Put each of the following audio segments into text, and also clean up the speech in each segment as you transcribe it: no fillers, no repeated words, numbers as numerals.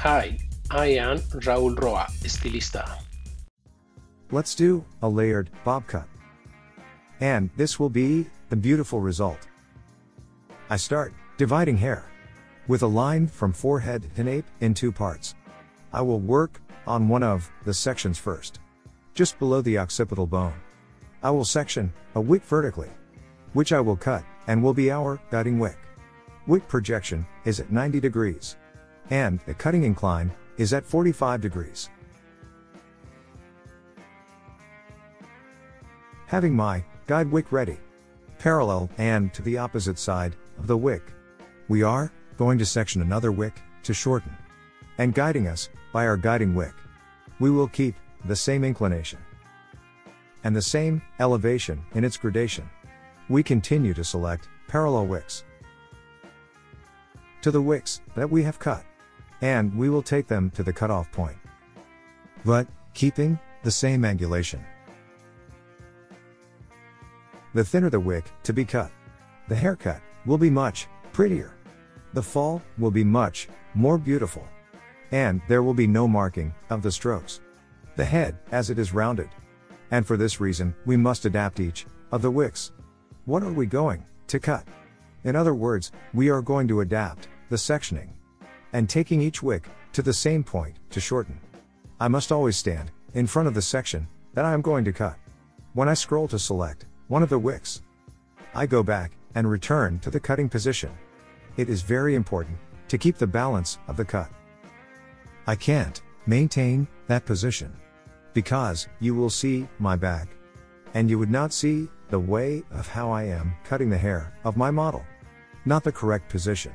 Hi, I am RAUL ROA ESTILISTA. Let's do a layered bob cut. And this will be the beautiful result. I start dividing hair with a line from forehead to nape in two parts. I will work on one of the sections first, just below the occipital bone. I will section a wick vertically, which I will cut and will be our cutting wick. Wick projection is at 90 degrees. And the cutting incline is at 45 degrees. Having my guide wick ready, parallel and to the opposite side of the wick, we are going to section another wick to shorten. And guiding us by our guiding wick, we will keep the same inclination and the same elevation in its gradation. We continue to select parallel wicks to the wicks that we have cut, and we will take them to the cutoff point, but keeping the same angulation. The thinner the wick to be cut, the haircut will be much prettier. The fall will be much more beautiful. And there will be no marking of the strokes. The head, as it is rounded. And for this reason, we must adapt each of the wicks. What are we going to cut? In other words, we are going to adapt the sectioning and taking each wick to the same point to shorten. I must always stand in front of the section that I am going to cut. When I scroll to select one of the wicks, I go back and return to the cutting position. It is very important to keep the balance of the cut. I can't maintain that position because you will see my back and you would not see the way of how I am cutting the hair of my model. Not the correct position,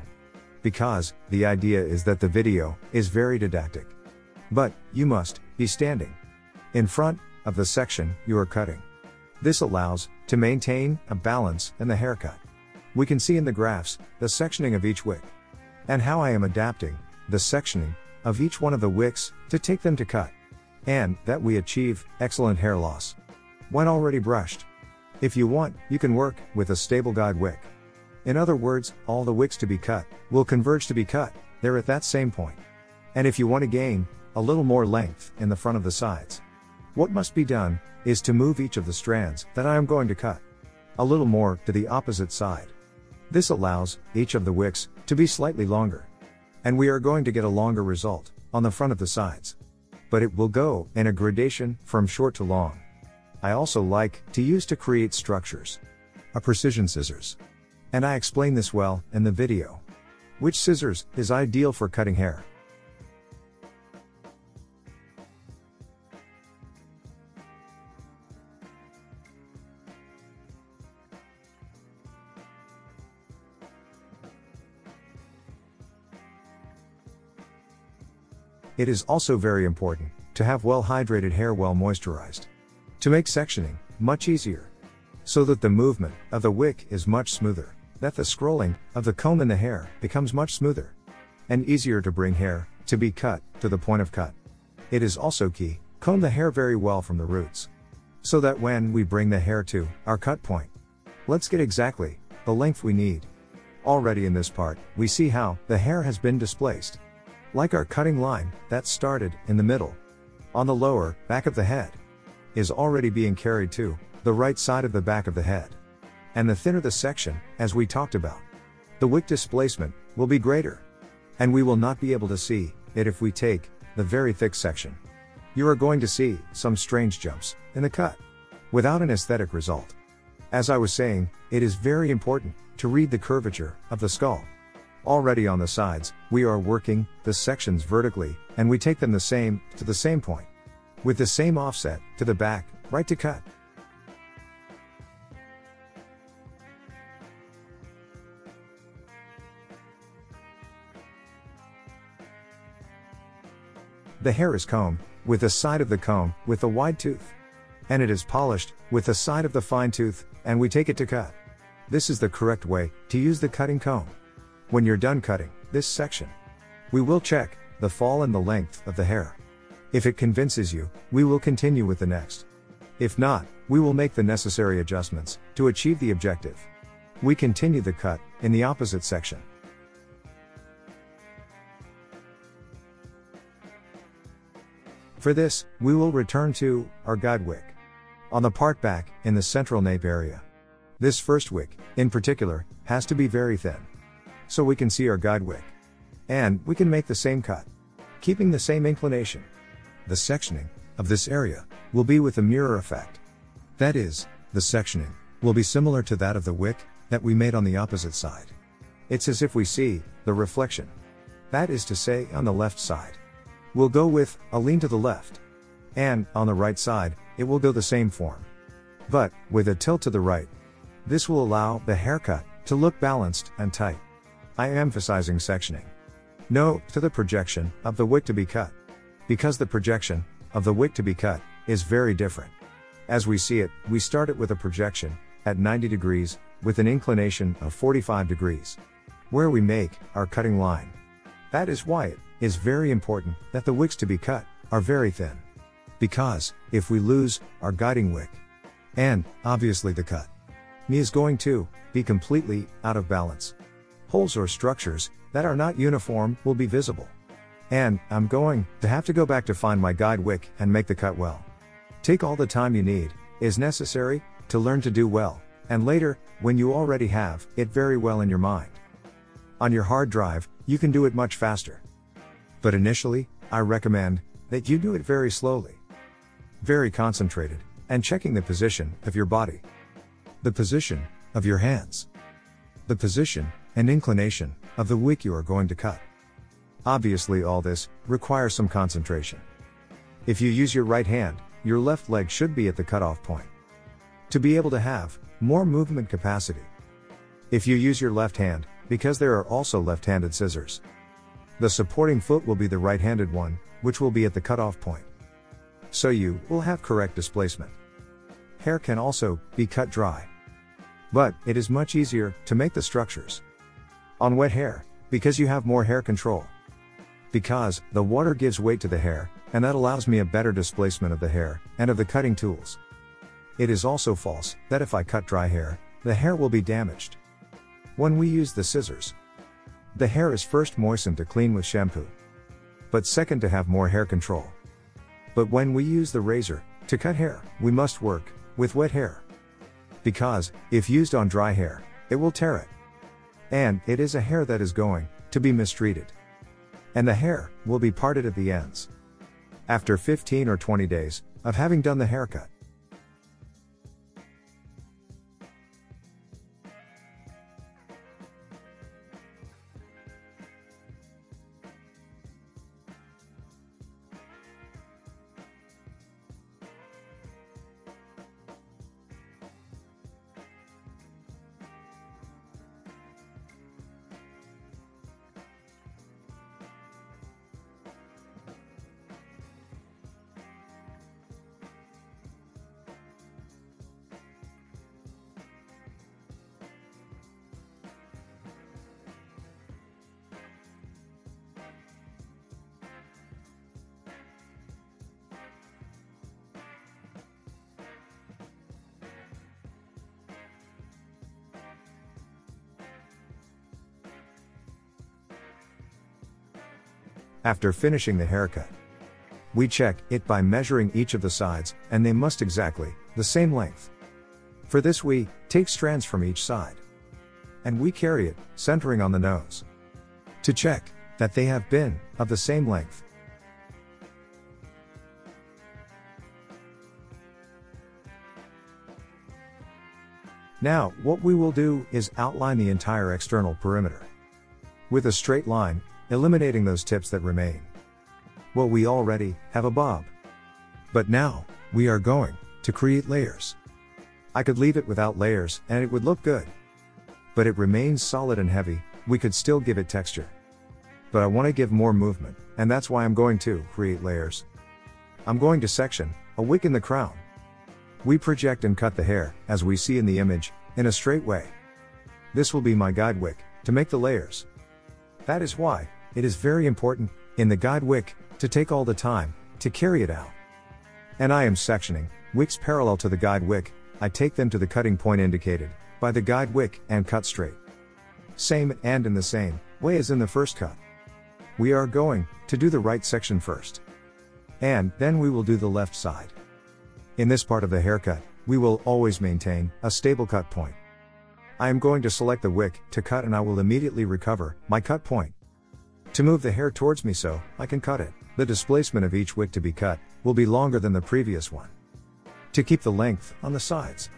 because the idea is that the video is very didactic. But you must be standing in front of the section you are cutting. This allows to maintain a balance in the haircut. We can see in the graphs the sectioning of each wick and how I am adapting the sectioning of each one of the wicks to take them to cut, and that we achieve excellent hair loss when already brushed. If you want, you can work with a stable guide wick. In other words, all the wicks to be cut will converge to be cut there at that same point. And if you want to gain a little more length in the front of the sides, what must be done is to move each of the strands that I am going to cut a little more to the opposite side. This allows each of the wicks to be slightly longer. And we are going to get a longer result on the front of the sides. But it will go in a gradation from short to long. I also like to use to create structures a precision scissors. And I explain this well in the video. Which scissors is ideal for cutting hair? It is also very important to have well-hydrated hair, well moisturized, to make sectioning much easier, so that the movement of the wick is much smoother, that the scrolling of the comb in the hair becomes much smoother and easier to bring hair to be cut to the point of cut. It is also key, comb the hair very well from the roots, so that when we bring the hair to our cut point, let's get exactly the length we need. Already in this part, we see how the hair has been displaced. Like our cutting line that started in the middle, on the lower back of the head, is already being carried to the right side of the back of the head. And the thinner the section, as we talked about, the wick displacement will be greater. And we will not be able to see it if we take the very thick section. You are going to see some strange jumps in the cut, without an aesthetic result. As I was saying, it is very important to read the curvature of the skull. Already on the sides, we are working the sections vertically, and we take them the same to the same point, with the same offset to the back, right to cut. The hair is combed with the side of the comb with the wide tooth, and it is polished with the side of the fine tooth, and we take it to cut. This is the correct way to use the cutting comb. When you're done cutting this section, we will check the fall and the length of the hair. If it convinces you, we will continue with the next. If not, we will make the necessary adjustments to achieve the objective. We continue the cut in the opposite section. For this, we will return to our guide wick. On the part back, in the central nape area. This first wick, in particular, has to be very thin. So we can see our guide wick. And we can make the same cut, keeping the same inclination. The sectioning of this area will be with a mirror effect. That is, the sectioning will be similar to that of the wick that we made on the opposite side. It's as if we see the reflection. That is to say, on the left side, we'll go with a lean to the left. And on the right side, it will go the same form, but with a tilt to the right. This will allow the haircut to look balanced and tight. I am emphasizing sectioning. No to the projection of the wick to be cut, because the projection of the wick to be cut is very different. As we see it, we start it with a projection at 90 degrees with an inclination of 45 degrees, where we make our cutting line. That is why it is very important that the wicks to be cut are very thin. Because if we lose our guiding wick, and obviously the cut, knee is going to be completely out of balance. Holes or structures that are not uniform will be visible. And I'm going to have to go back to find my guide wick and make the cut well. Take all the time you need is necessary to learn to do well, and later, when you already have it very well in your mind. On your hard drive, you can do it much faster. But initially, I recommend that you do it very slowly, very concentrated, and checking the position of your body, the position of your hands, the position and inclination of the wick you are going to cut. Obviously, all this requires some concentration. If you use your right hand, your left leg should be at the cutoff point to be able to have more movement capacity. If you use your left hand, because there are also left-handed scissors, the supporting foot will be the right-handed one, which will be at the cutoff point. So you will have correct displacement. Hair can also be cut dry, but it is much easier to make the structures on wet hair, because you have more hair control. Because the water gives weight to the hair, and that allows me a better displacement of the hair, and of the cutting tools. It is also false that if I cut dry hair, the hair will be damaged. When we use the scissors, the hair is first moistened to clean with shampoo, but second to have more hair control. But when we use the razor to cut hair, we must work with wet hair. Because, if used on dry hair, it will tear it. And it is a hair that is going to be mistreated. And the hair will be parted at the ends. After 15 or 20 days of having done the haircut. After finishing the haircut, we check it by measuring each of the sides, and they must exactly the same length. For this we take strands from each side, and we carry it, centering on the nose, to check that they have been of the same length. Now, what we will do is outline the entire external perimeter with a straight line, eliminating those tips that remain. Well, we already have a bob. But now, we are going to create layers. I could leave it without layers, and it would look good. But it remains solid and heavy, we could still give it texture. But I want to give more movement, and that's why I'm going to create layers. I'm going to section a wick in the crown. We project and cut the hair, as we see in the image, in a straight way. This will be my guide wick, to make the layers. That is why it is very important, in the guide wick, to take all the time to carry it out. And I am sectioning wicks parallel to the guide wick. I take them to the cutting point indicated by the guide wick and cut straight. Same and in the same way as in the first cut. We are going to do the right section first. And then we will do the left side. In this part of the haircut, we will always maintain a stable cut point. I am going to select the wick to cut and I will immediately recover my cut point. To move the hair towards me so I can cut it, the displacement of each wick to be cut will be longer than the previous one. To keep the length on the sides.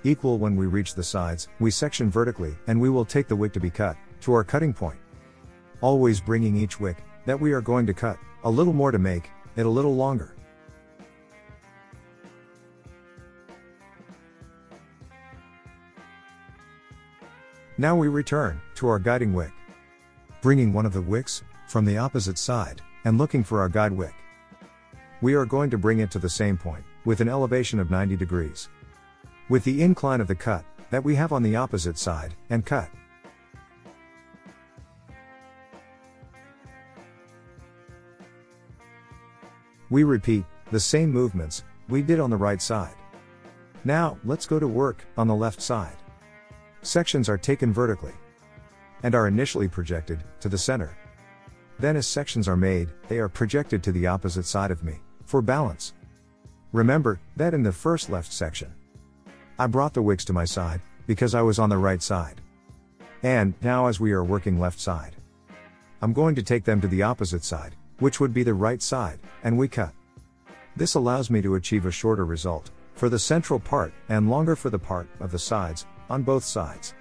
Equal when we reach the sides, we section vertically and we will take the wick to be cut to our cutting point. Always bringing each wick that we are going to cut a little more to make it a little longer. Now we return to our guiding wick. Bringing one of the wicks from the opposite side and looking for our guide wick. We are going to bring it to the same point with an elevation of 90 degrees. With the incline of the cut that we have on the opposite side and cut. We repeat the same movements we did on the right side. Now, let's go to work on the left side. Sections are taken vertically and are initially projected to the center. Then as sections are made, they are projected to the opposite side of me for balance. Remember that in the first left section, I brought the wicks to my side because I was on the right side. And now as we are working left side, I'm going to take them to the opposite side, which would be the right side, and we cut. This allows me to achieve a shorter result for the central part and longer for the part of the sides on both sides.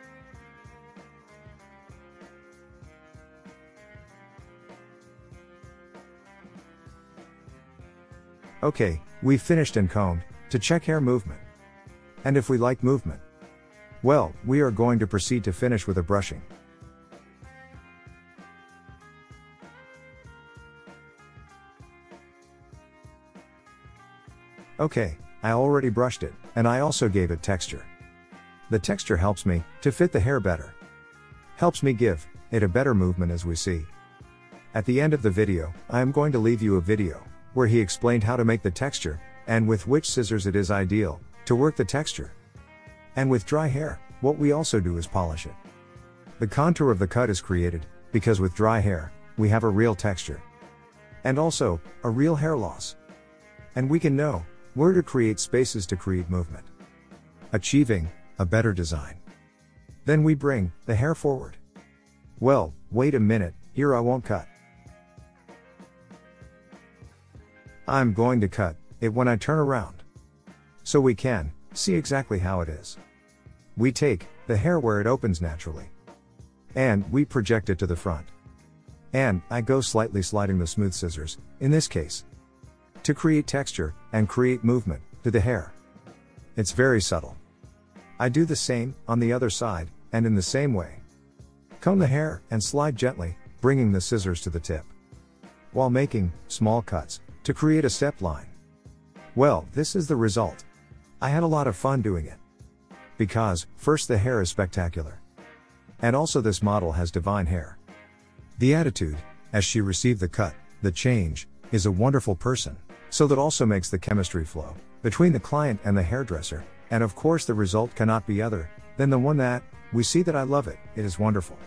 Okay, we finished and combed to check hair movement. And if we like movement, well, we are going to proceed to finish with a brushing. Okay, I already brushed it, and I also gave it texture. The texture helps me to fit the hair better. Helps me give it a better movement as we see. At the end of the video, I am going to leave you a video where he explained how to make the texture, and with which scissors it is ideal to work the texture. And with dry hair, what we also do is polish it. The contour of the cut is created, because with dry hair, we have a real texture. And also, a real hair loss. And we can know where to create spaces to create movement. Achieving a better design. Then we bring the hair forward. Well, wait a minute, here I won't cut. I'm going to cut it when I turn around. So we can see exactly how it is. We take the hair where it opens naturally. And we project it to the front. And I go slightly sliding the smooth scissors, in this case, to create texture and create movement to the hair. It's very subtle. I do the same on the other side, and in the same way. Comb the hair and slide gently, bringing the scissors to the tip. While making small cuts to create a step line. Well, this is the result. I had a lot of fun doing it. Because, first, the hair is spectacular. And also this model has divine hair. The attitude, as she received the cut, the change, is a wonderful person, so that also makes the chemistry flow between the client and the hairdresser, and of course the result cannot be other than the one that we see that I love it, it is wonderful.